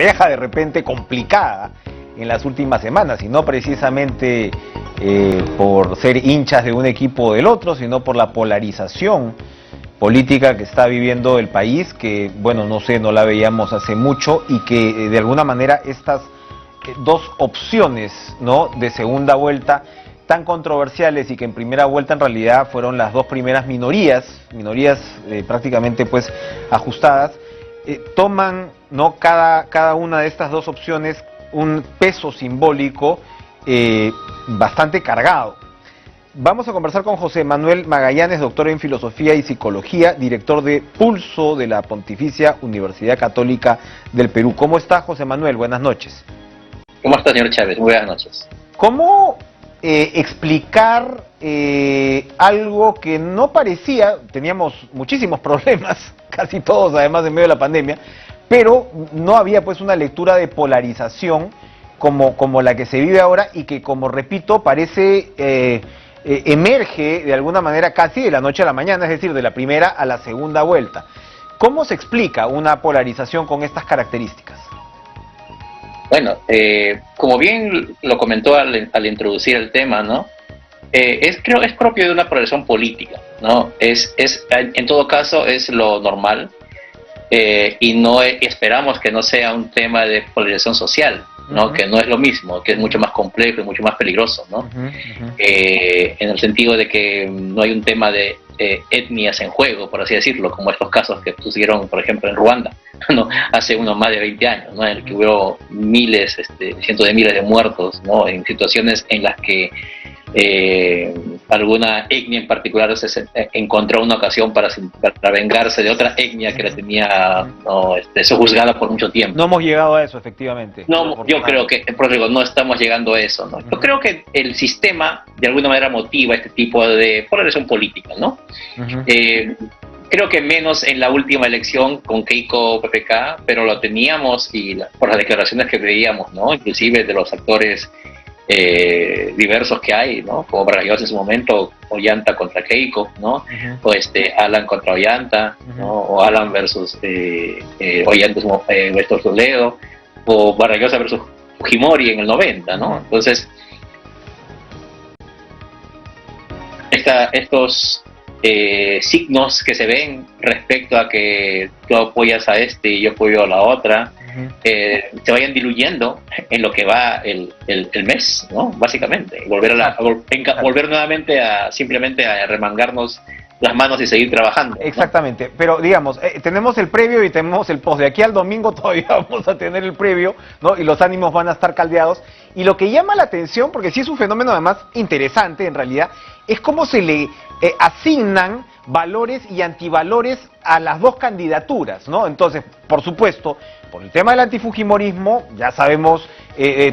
de repente complicada en las últimas semanas, y no precisamente por ser hinchas de un equipo o del otro, sino por la polarización política que está viviendo el país, que, bueno, no sé, no la veíamos hace mucho, y que de alguna manera estas dos opciones, ¿no?, de segunda vuelta tan controversiales, y que en primera vuelta en realidad fueron las dos primeras minorías prácticamente pues ajustadas, toman, ¿no?, cada una de estas dos opciones un peso simbólico bastante cargado. Vamos a conversar con José Manuel Magallanes, doctor en Filosofía y Psicología, director de Pulso de la Pontificia Universidad Católica del Perú. ¿Cómo está, José Manuel? Buenas noches. ¿Cómo está, señor Chávez? Muy buenas noches. ¿Cómo explicar algo que no parecía? Teníamos muchísimos problemas, casi todos, además en medio de la pandemia, pero no había pues una lectura de polarización como la que se vive ahora, y que, como repito, parece emerge de alguna manera casi de la noche a la mañana, es decir, de la primera a la segunda vuelta. ¿Cómo se explica una polarización con estas características? Bueno, como bien lo comentó al introducir el tema, ¿no? Creo es propio de una polarización política, ¿no? En todo caso es lo normal, y no esperamos que no sea un tema de polarización social, ¿no? Que no es lo mismo, que es mucho más complejo y mucho más peligroso, ¿no? En el sentido de que no hay un tema de etnias en juego, por así decirlo, como estos casos que sucedieron, por ejemplo, en Ruanda, ¿no?, hace unos más de 20 años, ¿no?, en el que hubo miles, cientos de miles de muertos, ¿no?, en situaciones en las que alguna etnia en particular se encontró una ocasión para vengarse de otra etnia que la tenía, ¿no?, sojuzgada por mucho tiempo. No hemos llegado a eso, efectivamente. No, yo creo que, por ejemplo, no estamos llegando a eso, ¿no? Yo creo que el sistema de alguna manera motiva este tipo de polarización política, ¿no? Creo que menos en la última elección con Keiko PPK, pero lo teníamos, y por las declaraciones que veíamos, ¿no?, inclusive de los actores diversos que hay, ¿no?, como Vargas en su momento, Ollanta contra Keiko, ¿no? O Alan contra Ollanta, ¿no?, o Alan versus Ollanta versus Toledo, o Vargas versus Fujimori en el 90, ¿no? Entonces, estos signos que se ven respecto a que tú apoyas a y yo apoyo a la otra, se vayan diluyendo en lo que va el mes, ¿no?, básicamente, volver nuevamente simplemente a remangarnos las manos y seguir trabajando, ¿no? Exactamente, pero digamos, tenemos el previo y tenemos el post. De aquí al domingo todavía vamos a tener el previo, ¿no?, y los ánimos van a estar caldeados. Y lo que llama la atención, porque sí es un fenómeno además interesante en realidad, es cómo se le asignan valores y antivalores a las dos candidaturas, ¿no? Entonces, por supuesto, por el tema del antifujimorismo, ya sabemos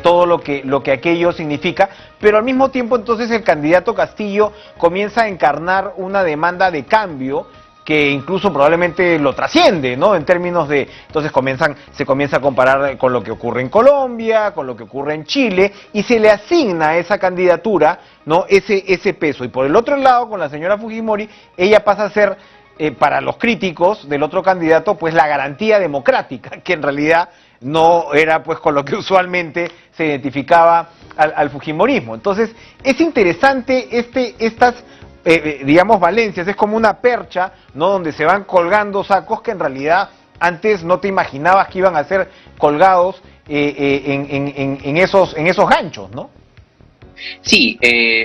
todo lo que aquello significa, pero al mismo tiempo entonces el candidato Castillo comienza a encarnar una demanda de cambio que incluso probablemente lo trasciende, ¿no?, en términos de, entonces se comienza a comparar con lo que ocurre en Colombia, con lo que ocurre en Chile, y se le asigna a esa candidatura, ¿no?, ese peso. Y por el otro lado, con la señora Fujimori, ella pasa a ser, para los críticos del otro candidato, pues la garantía democrática, que en realidad no era pues con lo que usualmente se identificaba al fujimorismo. Entonces, es interesante estas digamos, valencias, es como una percha, ¿no?, donde se van colgando sacos que en realidad antes no te imaginabas que iban a ser colgados en esos ganchos, ¿no? Sí,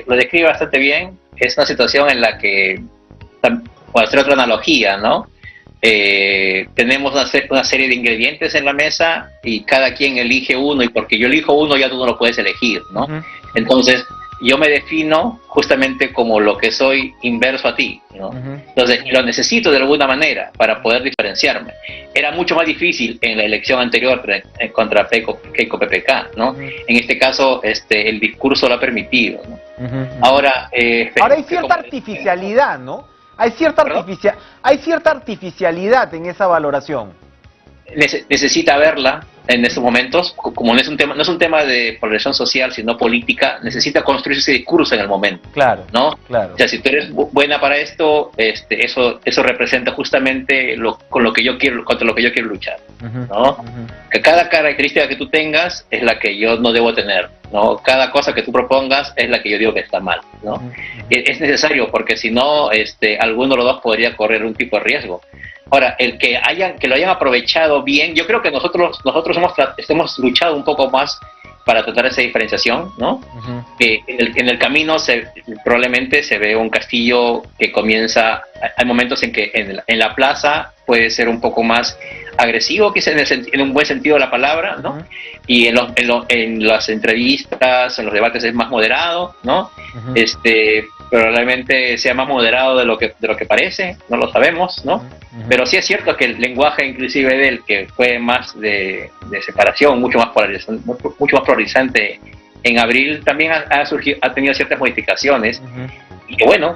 lo describe bastante bien. Es una situación en la que, por hacer otra analogía, ¿no?, tenemos una serie de ingredientes en la mesa y cada quien elige uno, y porque yo elijo uno ya tú no lo puedes elegir, ¿no? Entonces, yo me defino justamente como lo que soy inverso a ti, ¿no? Entonces, lo necesito de alguna manera para poder diferenciarme. Era mucho más difícil en la elección anterior contra Keiko PPK, ¿no? En este caso, el discurso lo ha permitido, ¿no? Ahora hay cierta artificialidad, ¿no? Hay cierta artificialidad en esa valoración. Necesita verla, en estos momentos, como no es un tema de polarización social, sino política, necesita construir ese discurso en el momento. Claro, ¿no? claro. O sea, si tú eres buena para esto, eso representa justamente contra lo que yo quiero luchar, ¿no? Que cada característica que tú tengas es la que yo no debo tener, ¿no? Cada cosa que tú propongas es la que yo digo que está mal, ¿no? Es necesario, porque si no, alguno de los dos podría correr un tipo de riesgo. Ahora, el que lo hayan aprovechado bien, yo creo que nosotros hemos luchado un poco más para tratar esa diferenciación, ¿no? En el camino probablemente se ve un Castillo que comienza, hay momentos en que en la plaza puede ser un poco más agresivo, quizás en un buen sentido de la palabra, ¿no? Y en las entrevistas, en los debates es más moderado, ¿no? Probablemente sea más moderado de lo que parece, no lo sabemos, ¿no? Pero sí es cierto que el lenguaje inclusive de él, que fue más de separación, mucho más polarizante en abril, también ha tenido ciertas modificaciones. Y que bueno,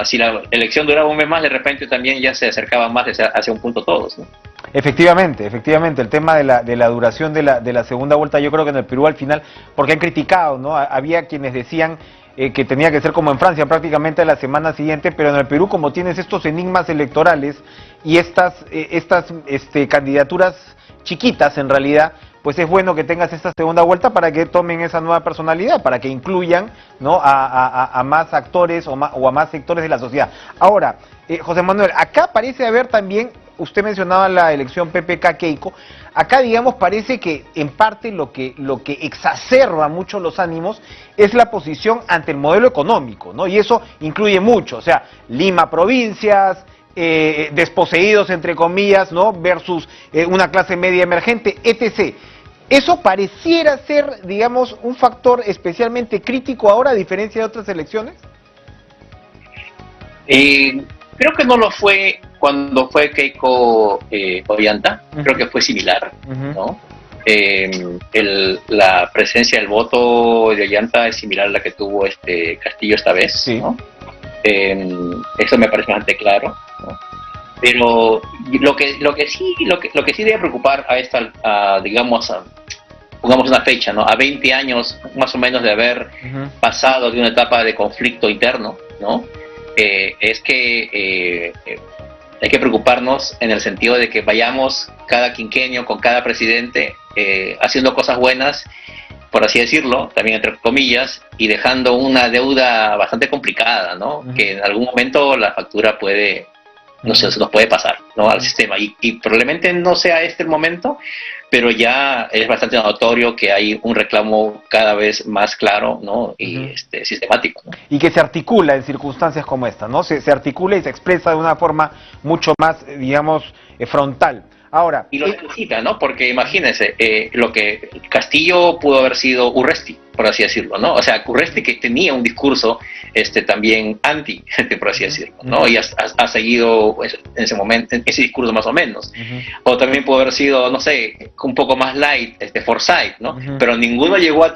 si la elección duraba un mes más, de repente también ya se acercaban más hacia un punto todos, ¿no? Efectivamente, el tema de la duración de la segunda vuelta, yo creo que en el Perú al final, porque han criticado, ¿no? Había quienes decían que tenía que ser como en Francia, prácticamente a la semana siguiente, pero en el Perú, como tienes estos enigmas electorales y estas candidaturas chiquitas en realidad, pues es bueno que tengas esta segunda vuelta para que tomen esa nueva personalidad, para que incluyan, ¿no? a más actores o a más sectores de la sociedad. Ahora, José Manuel, acá parece haber también, usted mencionaba la elección PPK-Keiko, acá digamos parece que en parte lo que exacerba mucho los ánimos es la posición ante el modelo económico, ¿no? Y eso incluye mucho, o sea, Lima provincias, desposeídos entre comillas, ¿no? Versus una clase media emergente, etc. ¿Eso pareciera ser, digamos, un factor especialmente crítico ahora a diferencia de otras elecciones? Creo que no lo fue cuando fue Keiko Ollanta, creo que fue similar, ¿no? La presencia del voto de Ollanta es similar a la que tuvo Castillo esta vez, sí. ¿No? Eso me parece bastante claro, ¿no? Pero lo que sí debe preocupar pongamos una fecha, ¿no? A 20 años más o menos de haber pasado de una etapa de conflicto interno, ¿no? Es que hay que preocuparnos en el sentido de que vayamos cada quinquenio con cada presidente haciendo cosas buenas, por así decirlo, también entre comillas, y dejando una deuda bastante complicada, ¿no? Que en algún momento la factura se nos puede pasar, ¿no? Al sistema, y probablemente no sea el momento, pero ya es bastante notorio que hay un reclamo cada vez más claro, ¿no? Y sistemático, ¿no? Y que se articula en circunstancias como esta, ¿no? Se articula y se expresa de una forma mucho más, digamos, frontal. Ahora, y lo necesita, ¿no? Porque imagínense, lo que Castillo pudo haber sido Urresti, por así decirlo, ¿no? O sea, Urresti que tenía un discurso también anti, por así decirlo, ¿no? Y ha seguido pues, en ese momento ese discurso más o menos. O también pudo haber sido, no sé, un poco más light, Forsyth, ¿no? Pero ninguno llegó a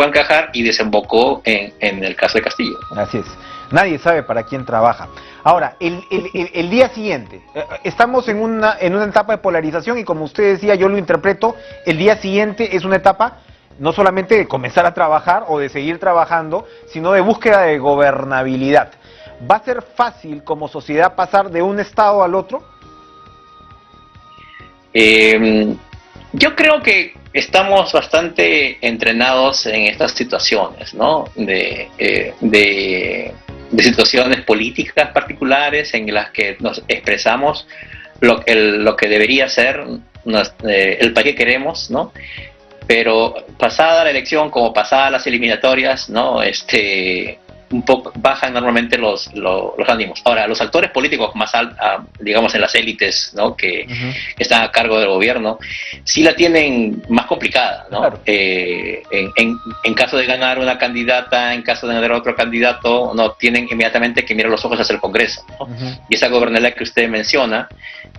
encajar y desembocó en el caso de Castillo, ¿no? Así es. Nadie sabe para quién trabaja. Ahora, el día siguiente, estamos en una etapa de polarización y como usted decía, yo lo interpreto, el día siguiente es una etapa no solamente de comenzar a trabajar o de seguir trabajando, sino de búsqueda de gobernabilidad. ¿Va a ser fácil como sociedad pasar de un estado al otro? Yo creo que estamos bastante entrenados en estas situaciones, ¿no? De situaciones políticas particulares en las que nos expresamos lo que debería ser el país que queremos, ¿no? Pero pasada la elección, como pasadas las eliminatorias, ¿no? Un poco bajan normalmente los ánimos. Ahora, los actores políticos más digamos en las élites, ¿no? que están a cargo del gobierno, sí la tienen más complicada, ¿no? Claro. En caso de ganar una candidata, en caso de ganar otro candidato, no tienen inmediatamente que mirar los ojos hacia el Congreso, ¿no? Y esa gobernabilidad que usted menciona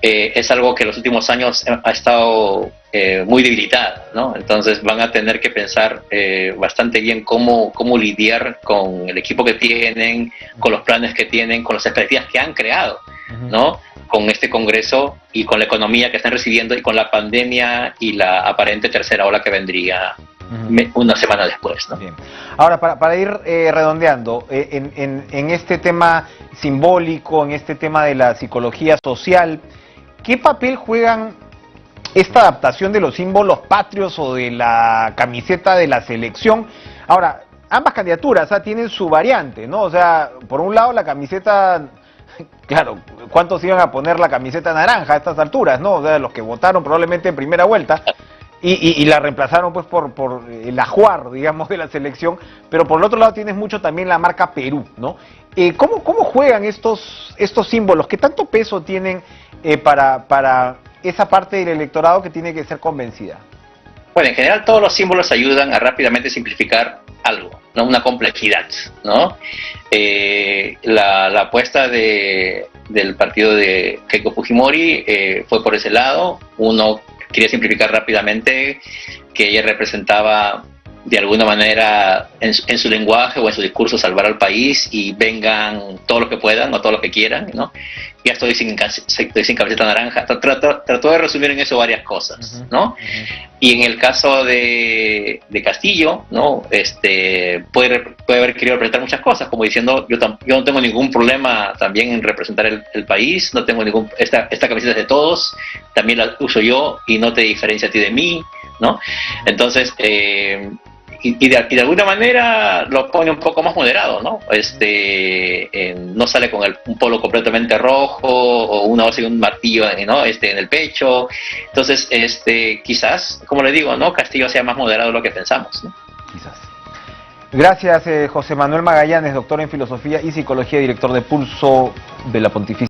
es algo que en los últimos años ha estado muy debilitada, ¿no? Entonces van a tener que pensar bastante bien cómo lidiar con el equipo que tienen, con los planes que tienen, con las expectativas que han creado. ¿no? Con este Congreso y con la economía que están recibiendo y con la pandemia y la aparente tercera ola que vendría una semana después, ¿no? Bien. Ahora, para ir redondeando, en este tema simbólico, en este tema de la psicología social, ¿qué papel juegan esta adaptación de los símbolos patrios o de la camiseta de la selección? Ahora, ambas candidaturas tienen su variante, ¿no? O sea, por un lado la camiseta, claro, ¿cuántos iban a poner la camiseta naranja a estas alturas, no? O sea, los que votaron probablemente en primera vuelta y la reemplazaron pues por el ajuar, digamos, de la selección, pero por el otro lado tienes mucho también la marca Perú, ¿no? ¿Cómo juegan estos símbolos? ¿Qué tanto peso tienen para esa parte del electorado que tiene que ser convencida? Bueno, en general todos los símbolos ayudan a rápidamente simplificar algo, ¿no? Una complejidad, ¿no? La apuesta del partido de Keiko Fujimori fue por ese lado. Uno quería simplificar rápidamente que ella representaba de alguna manera en su lenguaje o en su discurso salvar al país y vengan todos los que puedan o todos los que quieran, ¿no? Ya estoy sin camiseta naranja. Trató de resumir en eso varias cosas, ¿no? Y en el caso de Castillo, ¿no? Puede haber querido representar muchas cosas, como diciendo, yo no tengo ningún problema también en representar el país, no tengo esta camiseta es de todos, también la uso yo y no te diferencia a ti de mí, ¿no? Entonces, y de alguna manera lo pone un poco más moderado, ¿no? No sale con un polo completamente rojo o una hoz y un martillo, ¿no? En el pecho. Entonces, quizás, como le digo, ¿no? Castillo sea más moderado de lo que pensamos, ¿no? Quizás. Gracias, José Manuel Magallanes, doctor en Filosofía y Psicología, director de Pulso de la Pontificia